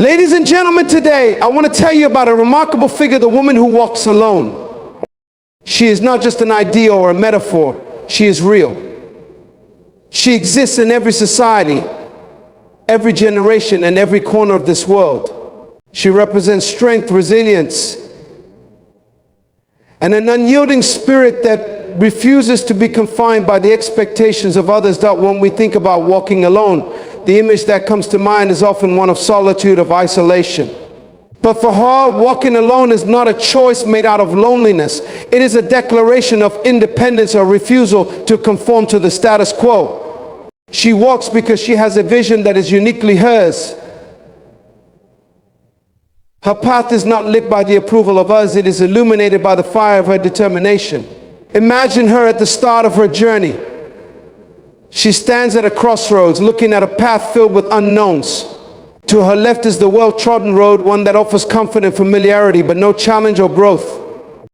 Ladies and gentlemen, today I want to tell you about a remarkable figure, the woman who walks alone. She is not just an idea or a metaphor. She is real. She exists in every society, every generation, and every corner of this world. She represents strength, resilience, and an unyielding spirit that refuses to be confined by the expectations of others. That when we think about walking alone, the image that comes to mind is often one of solitude, of isolation. But for her, walking alone is not a choice made out of loneliness. It is a declaration of independence, or refusal to conform to the status quo. She walks because she has a vision that is uniquely hers. Her path is not lit by the approval of others. It is illuminated by the fire of her determination. Imagine her at the start of her journey. She stands at a crossroads, looking at a path filled with unknowns. To her left is the well-trodden road, one that offers comfort and familiarity, but no challenge or growth.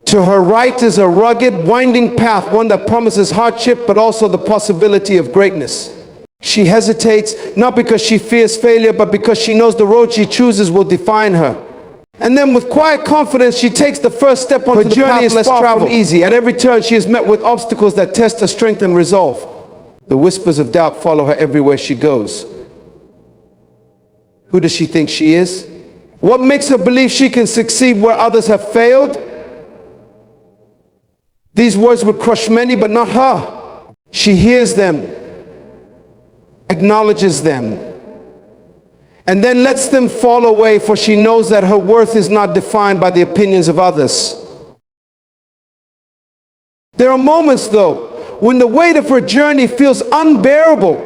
To her right is a rugged, winding path, one that promises hardship, but also the possibility of greatness. She hesitates, not because she fears failure, but because she knows the road she chooses will define her. And then with quiet confidence, she takes the first step onto the path less traveled. Easy. At every turn, she is met with obstacles that test her strength and resolve. The whispers of doubt follow her everywhere she goes. Who does she think she is? What makes her believe she can succeed where others have failed? These words would crush many, but not her. She hears them, acknowledges them, and then lets them fall away, for she knows that her worth is not defined by the opinions of others. There are moments, though, when the weight of her journey feels unbearable.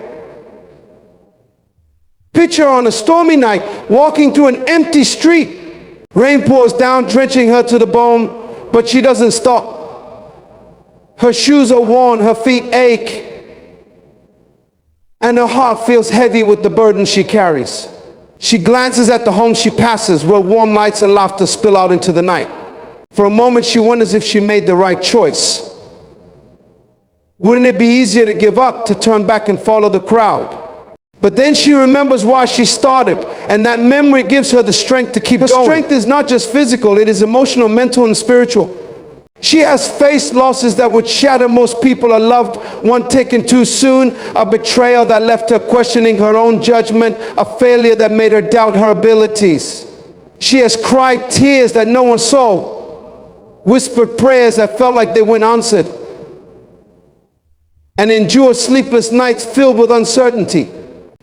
Picture her on a stormy night, walking through an empty street. Rain pours down, drenching her to the bone, but she doesn't stop. Her shoes are worn, her feet ache, and her heart feels heavy with the burden she carries. She glances at the home she passes, where warm lights and laughter spill out into the night. For a moment, she wonders if she made the right choice. Wouldn't it be easier to give up, to turn back and follow the crowd? But then she remembers why she started, and that memory gives her the strength to keep going. Her strength is not just physical, it is emotional, mental, and spiritual. She has faced losses that would shatter most people: a loved one taken too soon, a betrayal that left her questioning her own judgment, a failure that made her doubt her abilities. She has cried tears that no one saw, whispered prayers that felt like they weren't answered, and endured sleepless nights filled with uncertainty.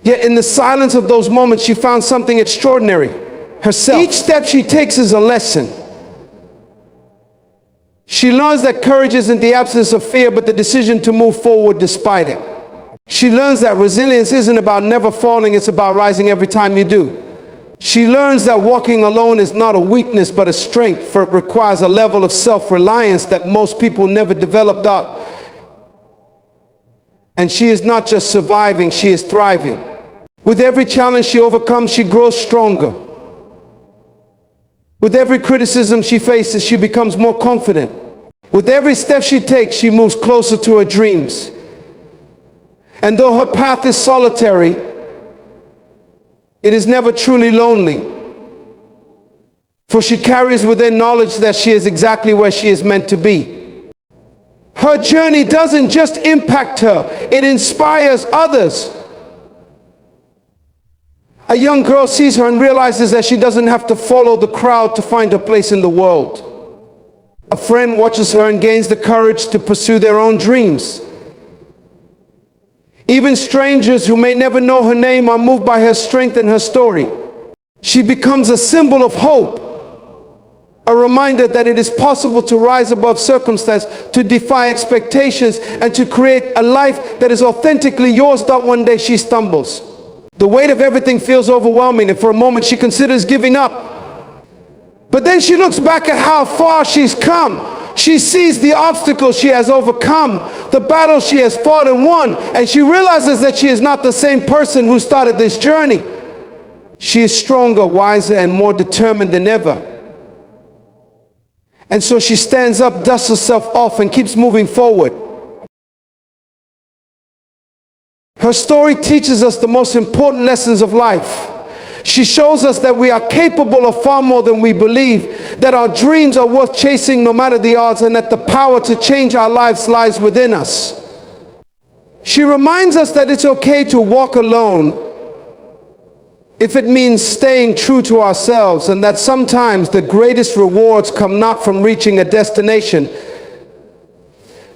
Yet in the silence of those moments, she found something extraordinary: herself. Each step she takes is a lesson. She learns that courage isn't the absence of fear, but the decision to move forward despite it. She learns that resilience isn't about never falling, it's about rising every time you do. She learns that walking alone is not a weakness, but a strength, for it requires a level of self-reliance that most people never developed out. And she is not just surviving, she is thriving. With every challenge she overcomes, she grows stronger. With every criticism she faces, she becomes more confident. With every step she takes, she moves closer to her dreams. And though her path is solitary, it is never truly lonely. For she carries within knowledge that she is exactly where she is meant to be. Her journey doesn't just impact her, it inspires others. A young girl sees her and realizes that she doesn't have to follow the crowd to find her place in the world. A friend watches her and gains the courage to pursue their own dreams. Even strangers who may never know her name are moved by her strength and her story. She becomes a symbol of hope, a reminder that it is possible to rise above circumstance, to defy expectations, and to create a life that is authentically yours. That one day she stumbles. The weight of everything feels overwhelming, and for a moment she considers giving up. But then she looks back at how far she's come. She sees the obstacles she has overcome, the battles she has fought and won, and she realizes that she is not the same person who started this journey. She is stronger, wiser, and more determined than ever. And so she stands up, dusts herself off, and keeps moving forward. Her story teaches us the most important lessons of life. She shows us that we are capable of far more than we believe, that our dreams are worth chasing no matter the odds, and that the power to change our lives lies within us. She reminds us that it's okay to walk alone if it means staying true to ourselves, and that sometimes the greatest rewards come not from reaching a destination,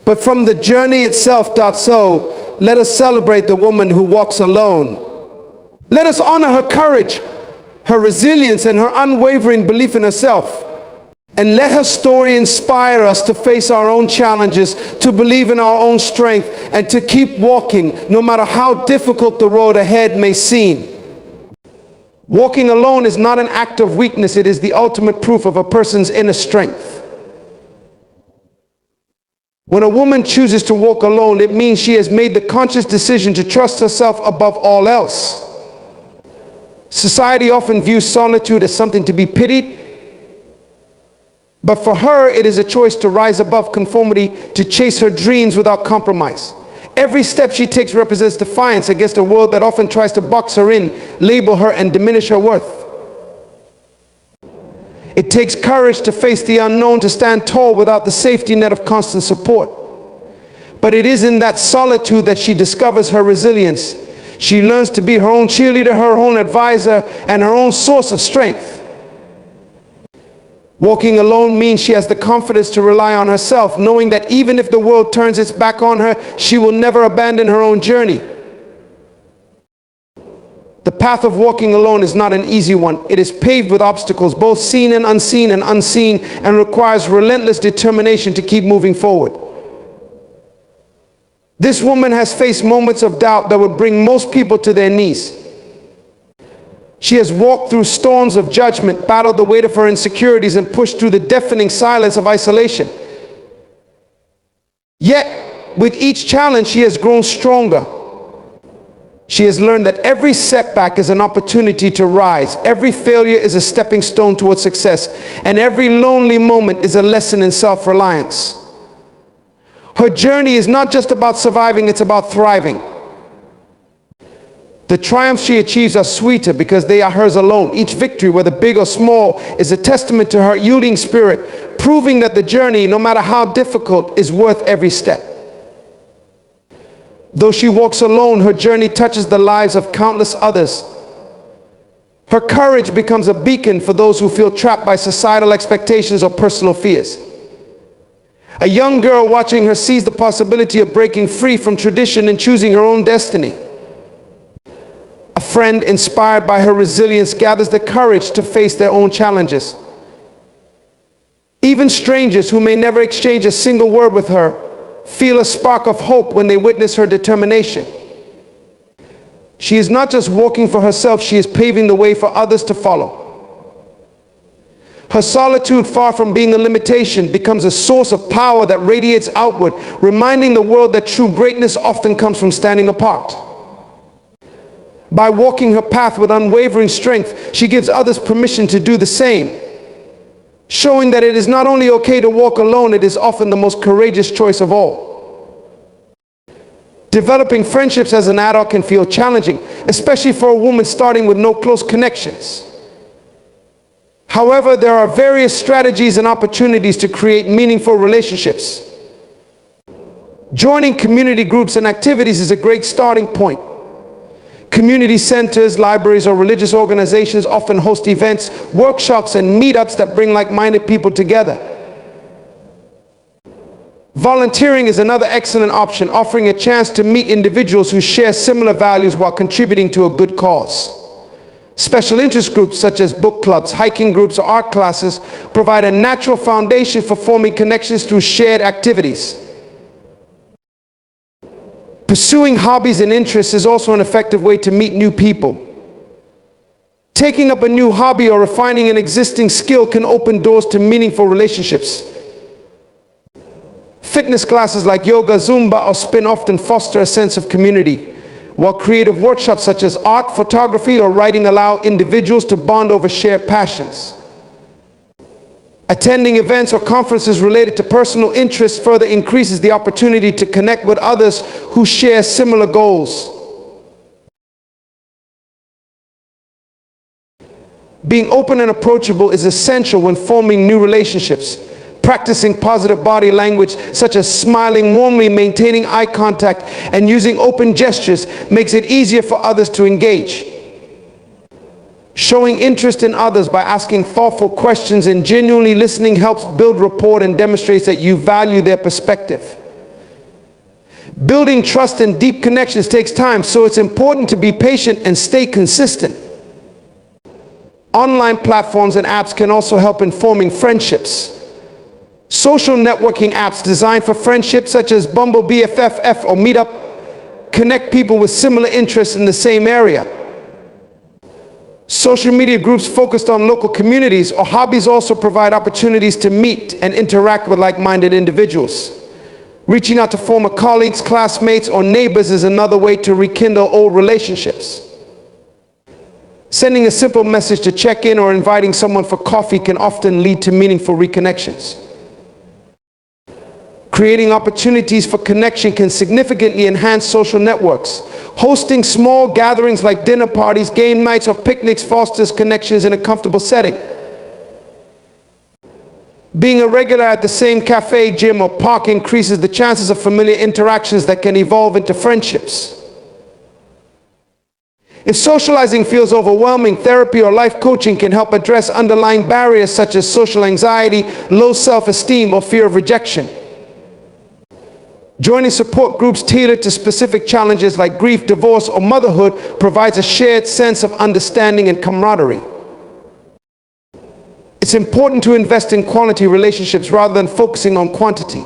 but from the journey itself. So let us celebrate the woman who walks alone. Let us honor her courage, her resilience, and her unwavering belief in herself. And let her story inspire us to face our own challenges, to believe in our own strength, and to keep walking no matter how difficult the road ahead may seem. Walking alone is not an act of weakness. It is the ultimate proof of a person's inner strength. When a woman chooses to walk alone, it means she has made the conscious decision to trust herself above all else. Society often views solitude as something to be pitied, but for her it is a choice to rise above conformity, to chase her dreams without compromise. Every step she takes represents defiance against a world that often tries to box her in, label her, and diminish her worth. It takes courage to face the unknown, to stand tall without the safety net of constant support. But it is in that solitude that she discovers her resilience. She learns to be her own cheerleader, her own advisor, and her own source of strength. Walking alone means she has the confidence to rely on herself, knowing that even if the world turns its back on her, she will never abandon her own journey. The path of walking alone is not an easy one. It is paved with obstacles, both seen and unseen, and requires relentless determination to keep moving forward. This woman has faced moments of doubt that would bring most people to their knees. She has walked through storms of judgment, battled the weight of her insecurities, and pushed through the deafening silence of isolation. Yet, with each challenge, she has grown stronger. She has learned that every setback is an opportunity to rise, every failure is a stepping stone towards success, and every lonely moment is a lesson in self-reliance. Her journey is not just about surviving, it's about thriving. The triumphs she achieves are sweeter because they are hers alone. Each victory, whether big or small, is a testament to her yielding spirit, proving that the journey, no matter how difficult, is worth every step. Though she walks alone, her journey touches the lives of countless others. Her courage becomes a beacon for those who feel trapped by societal expectations or personal fears. A young girl watching her sees the possibility of breaking free from tradition and choosing her own destiny. A friend inspired by her resilience gathers the courage to face their own challenges. Even strangers who may never exchange a single word with her feel a spark of hope when they witness her determination. She is not just walking for herself, she is paving the way for others to follow. Her solitude, far from being a limitation, becomes a source of power that radiates outward, reminding the world that true greatness often comes from standing apart. By walking her path with unwavering strength, she gives others permission to do the same, showing that it is not only okay to walk alone, it is often the most courageous choice of all. Developing friendships as an adult can feel challenging, especially for a woman starting with no close connections. However, there are various strategies and opportunities to create meaningful relationships. Joining community groups and activities is a great starting point. Community centers, libraries, or religious organizations often host events, workshops, and meetups that bring like-minded people together. Volunteering is another excellent option, offering a chance to meet individuals who share similar values while contributing to a good cause. Special interest groups such as book clubs, hiking groups, or art classes provide a natural foundation for forming connections through shared activities. Pursuing hobbies and interests is also an effective way to meet new people. Taking up a new hobby or refining an existing skill can open doors to meaningful relationships. Fitness classes like yoga, Zumba, or spin often foster a sense of community, while creative workshops such as art, photography, or writing allow individuals to bond over shared passions. Attending events or conferences related to personal interests further increases the opportunity to connect with others who share similar goals. Being open and approachable is essential when forming new relationships. Practicing positive body language, such as smiling warmly, maintaining eye contact, and using open gestures makes it easier for others to engage. Showing interest in others by asking thoughtful questions and genuinely listening helps build rapport and demonstrates that you value their perspective. Building trust and deep connections takes time, so it's important to be patient and stay consistent. Online platforms and apps can also help in forming friendships. Social networking apps designed for friendships such as Bumble, BFF, or Meetup connect people with similar interests in the same area. Social media groups focused on local communities or hobbies also provide opportunities to meet and interact with like-minded individuals. Reaching out to former colleagues, classmates, or neighbors is another way to rekindle old relationships. Sending a simple message to check in or inviting someone for coffee can often lead to meaningful reconnections. Creating opportunities for connection can significantly enhance social networks. Hosting small gatherings like dinner parties, game nights, or picnics fosters connections in a comfortable setting. Being a regular at the same cafe, gym, or park increases the chances of familiar interactions that can evolve into friendships. If socializing feels overwhelming, therapy or life coaching can help address underlying barriers such as social anxiety, low self-esteem, or fear of rejection. Joining support groups tailored to specific challenges like grief, divorce, or motherhood provides a shared sense of understanding and camaraderie. It's important to invest in quality relationships rather than focusing on quantity.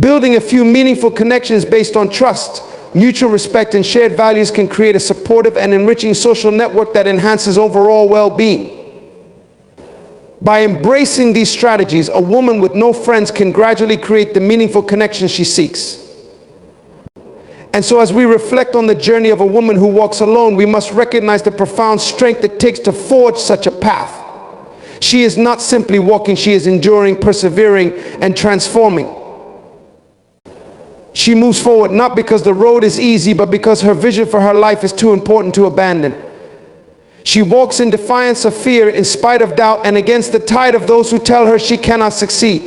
Building a few meaningful connections based on trust, mutual respect, and shared values can create a supportive and enriching social network that enhances overall well-being. By embracing these strategies, a woman with no friends can gradually create the meaningful connections she seeks. And so as we reflect on the journey of a woman who walks alone, we must recognize the profound strength it takes to forge such a path. She is not simply walking, she is enduring, persevering, and transforming. She moves forward not because the road is easy, but because her vision for her life is too important to abandon. She walks in defiance of fear, in spite of doubt, and against the tide of those who tell her she cannot succeed.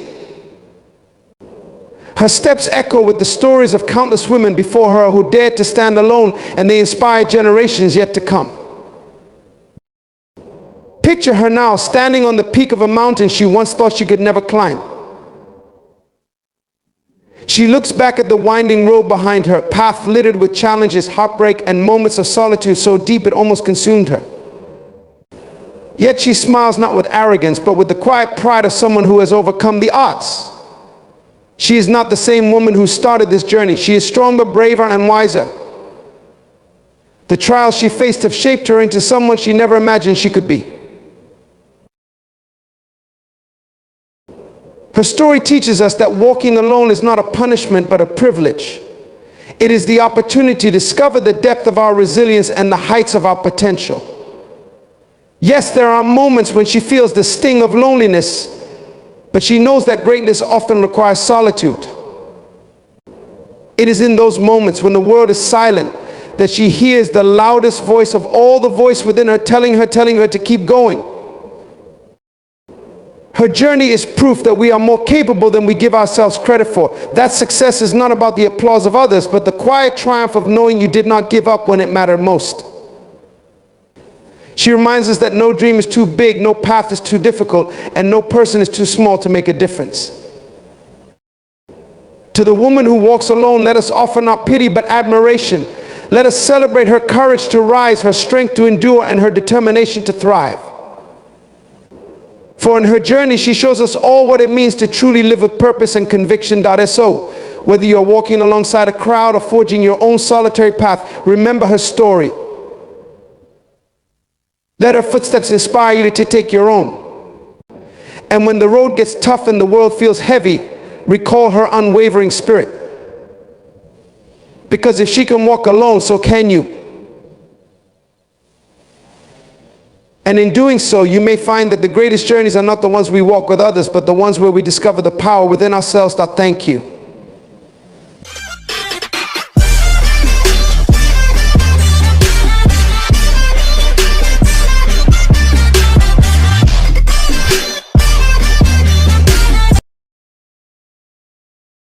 Her steps echo with the stories of countless women before her who dared to stand alone, and they inspire generations yet to come. Picture her now standing on the peak of a mountain she once thought she could never climb. She looks back at the winding road behind her, path littered with challenges, heartbreak, and moments of solitude so deep it almost consumed her. Yet she smiles not with arrogance, but with the quiet pride of someone who has overcome the odds. She is not the same woman who started this journey. She is stronger, braver, and wiser. The trials she faced have shaped her into someone she never imagined she could be. Her story teaches us that walking alone is not a punishment, but a privilege. It is the opportunity to discover the depth of our resilience and the heights of our potential. Yes, there are moments when she feels the sting of loneliness, but she knows that greatness often requires solitude. It is in those moments when the world is silent that she hears the loudest voice of all, the voice within her telling her to keep going. Her journey is proof that we are more capable than we give ourselves credit for. That success is not about the applause of others, but the quiet triumph of knowing you did not give up when it mattered most. She reminds us that no dream is too big, no path is too difficult, and no person is too small to make a difference. To the woman who walks alone, let us offer not pity but admiration. Let us celebrate her courage to rise, her strength to endure, and her determination to thrive. For in her journey, she shows us all what it means to truly live with purpose and conviction. So, whether you're walking alongside a crowd or forging your own solitary path, remember her story. Let her footsteps inspire you to take your own. And when the road gets tough and the world feels heavy, recall her unwavering spirit. Because if she can walk alone, so can you. And in doing so, you may find that the greatest journeys are not the ones we walk with others, but the ones where we discover the power within ourselves. Thank you.